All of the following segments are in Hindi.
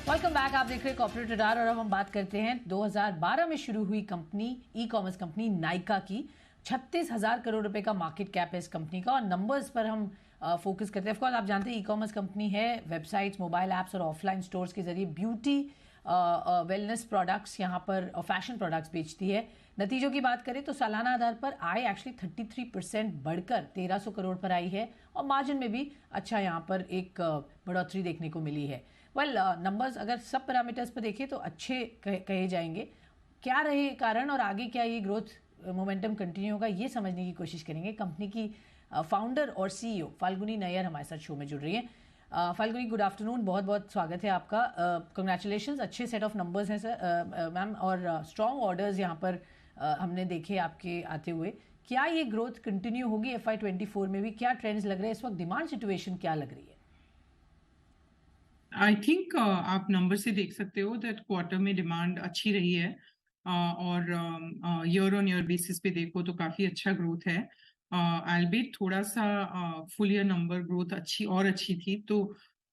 Welcome back. आप देख रहे हैं कॉर्पोरेट रडार और अब हम बात करते हैं 2012 में शुरू हुई company e commerce company Nykaa की। 36,000 करोड़ रुपए का मार्केट कैप है इस कंपनी का और नंबर्स पर हम फोकस करते हैं। ऑफकोर्स आप जानते हैं ई कॉमर्स कंपनी है, वेबसाइट्स, मोबाइल ऐप्स और ऑफलाइन स्टोर्स के जरिए ब्यूटी वेलनेस प्रोडक्ट्स यहाँ पर फैशन प्रोडक्ट्स बेचती है। नतीजों की बात करें तो सालाना आधार पर आय एक्चुअली 33% बढ़कर 1300 करोड़ पर आई है और मार्जिन में भी अच्छा यहाँ पर एक बढ़ोतरी देखने को मिली है। नंबर्स अगर सब पैरामीटर्स पर देखें तो अच्छे कहे जाएंगे। क्या रहे कारण और आगे क्या ये ग्रोथ मोमेंटम कंटिन्यू होगा, ये समझने की कोशिश करेंगे। कंपनी की फाउंडर और सीईओ फाल्गुनी नैयर हमारे साथ शो में जुड़ रही हैं। फाल्गुनी, गुड आफ्टरनून, बहुत बहुत स्वागत है आपका। कंग्रेचुलेशंस, अच्छे सेट ऑफ नंबर्स हैं सर मैम, और स्ट्रॉन्ग ऑर्डर्स यहाँ पर हमने देखे आपके आते हुए। क्या ये ग्रोथ कंटिन्यू होगी FY24 में भी? क्या ट्रेंड्स लग रहे हैं इस वक्त? डिमांड सिचुएशन क्या लग रही है? आई थिंक आप नंबर से देख सकते हो दैट क्वार्टर में डिमांड अच्छी रही है और ईयर ऑन ईयर बेसिस पे देखो तो काफी अच्छा ग्रोथ है। एल्बिट थोड़ा सा फुल ईयर नंबर ग्रोथ अच्छी थी। तो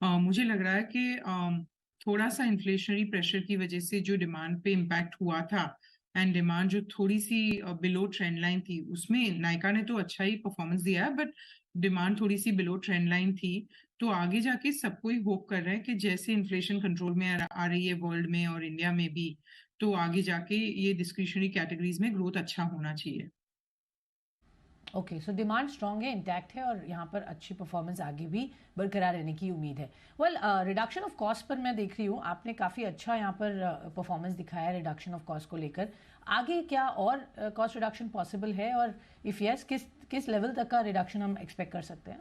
मुझे लग रहा है कि थोड़ा सा इन्फ्लेशनरी प्रेशर की वजह से जो डिमांड पे इम्पैक्ट हुआ था एंड डिमांड जो थोड़ी सी बिलो ट्रेंड लाइन थी, उसमें नायका ने तो अच्छा ही परफॉर्मेंस दिया है, बट डिमांड थोड़ी सी बिलो ट्रेंड लाइन थी। तो आगे जाके सबको ही होप कर रहे हैं कि जैसे इन्फ्लेशन कंट्रोल में आ रही है वर्ल्ड में और इंडिया में भी, तो आगे जाके ये डिस्क्रिशनरी कैटेगरीज में ग्रोथ अच्छा होना चाहिए। ओके, सो डिमांड स्ट्रांग है, इंटैक्ट है और यहाँ पर अच्छी परफॉर्मेंस आगे भी बरकरार रहने की उम्मीद है। रिडक्शन ऑफ कॉस्ट पर मैं देख रही हूँ आपने काफ़ी अच्छा यहाँ पर परफॉर्मेंस दिखाया है रिडक्शन ऑफ कॉस्ट को लेकर। आगे क्या और कॉस्ट रिडक्शन पॉसिबल है, और इफ़ यस किस लेवल तक का रिडक्शन हम एक्सपेक्ट कर सकते हैं?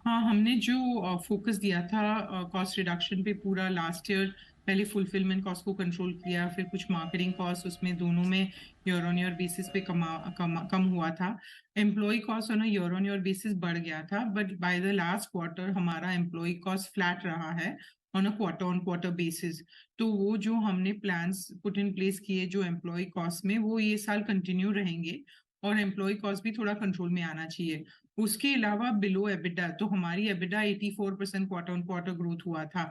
हाँ, हमने जो फोकस दिया था कॉस्ट रिडक्शन पे पूरा लास्ट ईयर, पहले फुलफिलमेंट कॉस्ट को कंट्रोल किया, फिर कुछ मार्केटिंग कॉस्ट, उसमें दोनों में ईयर ऑन ईयर बेसिस पे कम हुआ था। Employee cost on year on year basis बढ़ गया था, but by the last quarter हमारा एम्प्लॉय कॉस्ट फ्लैट रहा है on a quarter on quarter basis. तो वो जो हमने प्लान्स पुट इन प्लेस किए जो एम्प्लॉय कॉस्ट में, वो ये साल कंटिन्यू रहेंगे और एम्प्लॉय कॉस्ट भी थोड़ा कंट्रोल में आना चाहिए। उसके अलावा बिलो एबिडा, तो हमारी EBITDA 84% quarter on quarter growth हुआ था।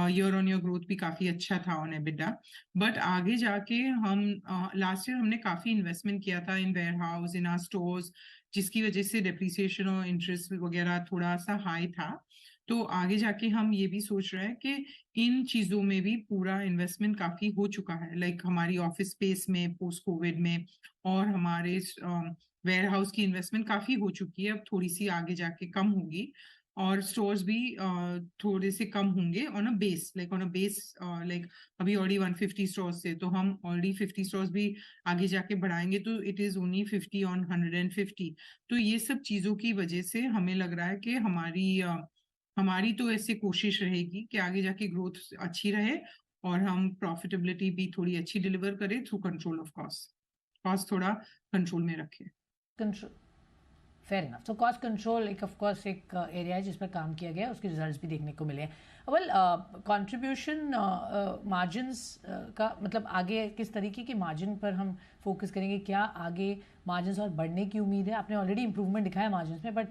ईयर ऑन ईयर ग्रोथ भी काफी अच्छा था ऑन एबिडा। बट आगे जाके हम लास्ट ईयर हमने काफी इन्वेस्टमेंट किया था in warehouse, in our stores, जिसकी वजह से डेप्रिसिएशन और इंटरेस्ट वगैरह थोड़ा सा हाई था। तो आगे जाके हम ये भी सोच रहे हैं कि इन चीजों में भी पूरा इन्वेस्टमेंट काफी हो चुका है, लाइक हमारी ऑफिस स्पेस में पोस्ट कोविड में, और हमारे वेयर हाउस की इन्वेस्टमेंट काफी हो चुकी है, अब थोड़ी सी आगे जाके कम होगी। और स्टोर्स भी थोड़े से कम होंगे ऑन अ बेस, लाइक अभी ऑलरेडी 150 स्टोर्स थे, तो हम ऑलरेडी 50 स्टोर्स भी आगे जाके बढ़ाएंगे, तो इट इज ओनली 50 ऑन 150। तो ये सब चीजों की वजह से हमें लग रहा है कि हमारी तो ऐसे कोशिश रहेगी कि आगे जाके ग्रोथ अच्छी रहे और हम प्रॉफिटेबिलिटी भी थोड़ी अच्छी डिलीवर करें थ्रू कंट्रोल ऑफ कॉस्ट थोड़ा कंट्रोल में रखें। Control, fair enough. तो कॉस्ट कंट्रोल एक ऑफ कोर्स एक एरिया है जिस पर काम किया गया है, उसके रिजल्ट्स भी देखने को मिले हैं। कंट्रीब्यूशन मार्जिन्स का मतलब आगे किस तरीके के मार्जिन पर हम फोकस करेंगे? क्या आगे मार्जिन्स और बढ़ने की उम्मीद है? आपने ऑलरेडी इंप्रूवमेंट दिखाया मार्जिन्स में, बट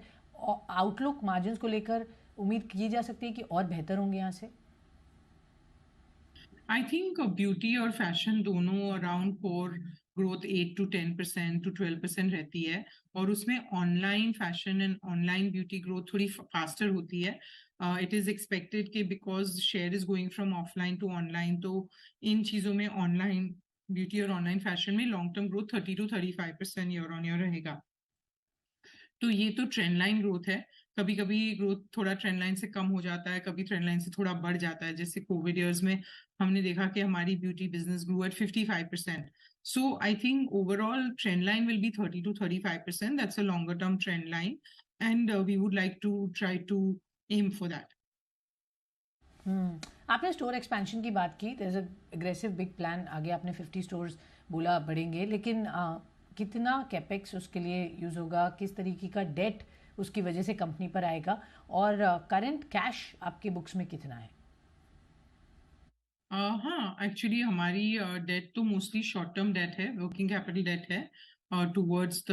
आउटलुक मार्जिन्स को लेकर उम्मीद की जा सकती है कि और बेहतर होंगे यहाँ से? आई थिंक ब्यूटी और फैशन दोनों around core growth 8 to 10% to 12% रहती है, और उसमें online fashion and online beauty growth थोड़ी फास्टर होती है। इट इज एक्सपेक्टेड कि because share is going from offline to online, तो इन चीजों में ऑनलाइन ब्यूटी और ऑनलाइन फैशन में long term growth 30 to 35% year on year रहेगा। तो ये तो ट्रेंड लाइन ग्रोथ है। कभी कभी ग्रोथ थोड़ा ट्रेंड लाइन से कम हो जाता है, कभी ट्रेंड लाइन से थोड़ा बढ़ जाता है। जैसे कोविड इयर्स में हमने देखा कि हमारी beauty business grow at 55%। So I think overall trend line will be 30 to 35%। That's a longer term trend line and we would like to try to aim for that. आपने स्टोर एक्सपेंशन की बात की, there is a aggressive big plan. आगे आपने 50 स्टोर्स बोला बढ़ेंगे, लेकिन कितना कैपेक्स उसके लिए यूज होगा? किस तरीके का डेट उसकी वजह से कंपनी पर आएगा? और करंट कैश आपके बुक्स में कितना है? हाँ, एक्चुअली हमारी डेट तो मोस्टली शॉर्ट टर्म डेट है, वर्किंग कैपिटल डेट है टूवर्ड्स द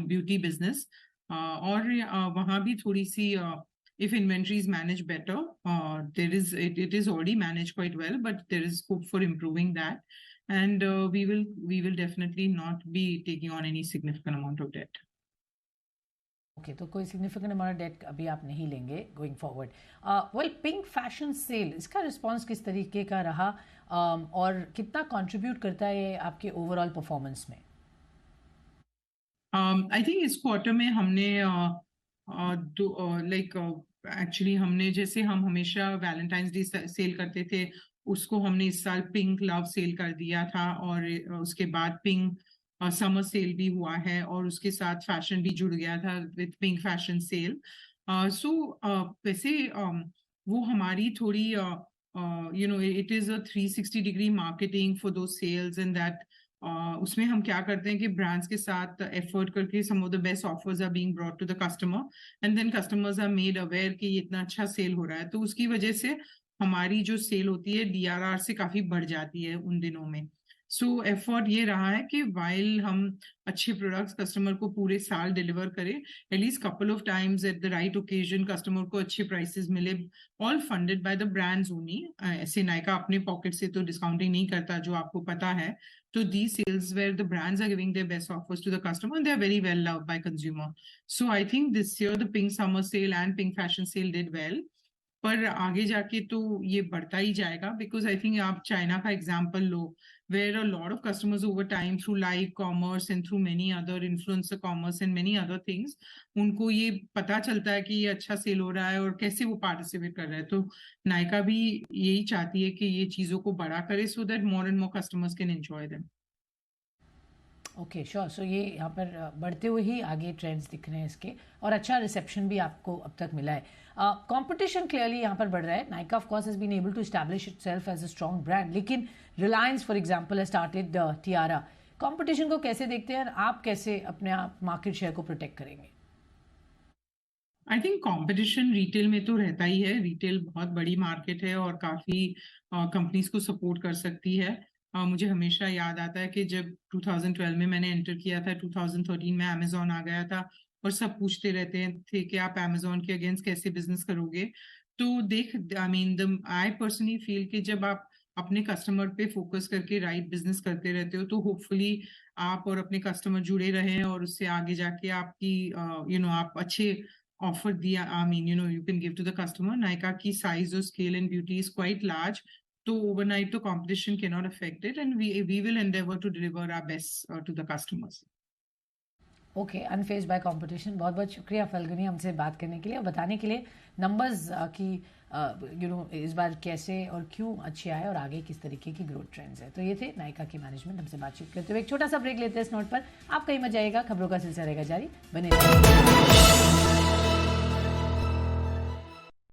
ब्यूटी बिजनेस। और वहाँ भी थोड़ी सी if inventory is managed better, it is already managed quite well, but there is scope for improving that. And we will definitely not be taking on any significant amount of debt. Okay तो कोई सिग्निफिकेंट अमाउंट डेट अभी आप नहीं लेंगे going forward. Well pink fashion sale, इसका रिस्पांस किस तरीके का रहा और कितना कंट्रीब्यूट करता है ये आपके ओवरऑल परफॉर्मेंस में? आई थिंक इस क्वार्टर में हमने एक्चुअली हमने जैसे हम हमेशा वैलेंटाइंस डे सेल करते थे, उसको हमने इस साल पिंक लव सेल कर दिया था, और उसके बाद पिंक समर सेल भी हुआ है, और उसके साथ फैशन भी जुड़ गया था विद पिंक फैशन सेल। सो वैसे वो हमारी थोड़ी it is a 360 degree marketing for दो सेल्स, एंड दैट उसमें हम क्या करते हैं कि ब्रांड्स के साथ एफर्ट करके some of the best offers are being brought to the customer, and then customers are made aware कि ये इतना अच्छा सेल हो रहा है, तो उसकी वजह से हमारी जो सेल होती है DRR से काफी बढ़ जाती है उन दिनों में। सो एफर्ट ये रहा है कि वाइल हम अच्छे प्रोडक्ट्स कस्टमर को पूरे साल डिलीवर करें, at least couple of times at the right occasion customer को अच्छे प्राइसेस मिले, all funded by the brands only. ऐसे नायका अपने पॉकेट से तो डिस्काउंटिंग नहीं करता, जो आपको पता है। तो these sales where the brands are giving their best offers to the customer, and they are very well loved by consumer. So I think this year the pink summer sale and pink fashion sale did well. पर आगे जाके तो ये बढ़ता ही जाएगा, बिकॉज आई थिंक आप चाइना का example low, where a lot of customers over time through live commerce and through many other influencer commerce and many other things, उनको ये पता चलता है कि ये अच्छा सेल हो रहा है और कैसे वो पार्टिसिपेट कर रहे हैं। तो नायका भी यही चाहती है कि ये चीजों को बड़ा करे, so that more and more customers can enjoy them. Okay sure. So ये यहाँ पर बढ़ते हुए ही आगे ट्रेंड्स दिख रहे हैं इसके, और अच्छा रिसेप्शन भी आपको अब तक मिला है। कंपटीशन क्लियरली यहाँ पर बढ़ रहा है। Nykaa of course has been able to establish itself as a strong brand, लेकिन Reliance for example has started Tira. Competition को कैसे देखते हैं, आप कैसे अपने आप मार्केट शेयर को प्रोटेक्ट करेंगे? आई थिंक कंपटीशन रिटेल में तो रहता ही है, रिटेल बहुत बड़ी मार्केट है और काफी कंपनीज को सपोर्ट कर सकती है। मुझे हमेशा याद आता है कि जब 2012 में मैंने एंटर किया था, 2013 में अमेजोन आ गया था, और सब पूछते रहते थे कि आप अमेजोन के अगेंस्ट कैसे बिजनेस करोगे। तो आई पर्सनली फील कि जब आप अपने कस्टमर पे फोकस करके राइट बिजनेस करते रहते हो, तो होपफुली आप और अपने कस्टमर जुड़े रहें, और उससे आगे जाके आपकी आप अच्छे ऑफर दिया। You can give to the customer. Nykaa की साइज और scale and beauty is quite large, तो overnight the competition cannot affect it, and we will endeavor to deliver our best to the customers. Okay, unfazed by competition. बहुत बहुत शुक्रिया फल्गुनी हमसे बात करने के लिए और बताने के लिए नंबर्स की इस बार कैसे और क्यों अच्छे आए और आगे किस तरीके की ग्रोथ ट्रेंड्स है। तो ये थे नायका की मैनेजमेंट हमसे बातचीत करते हुए। एक छोटा सा ब्रेक लेते हैं इस नोट पर। आप कहीं मत जाइएगा, खबरों का सिलसिला रहेगा जारी, बने रहिए।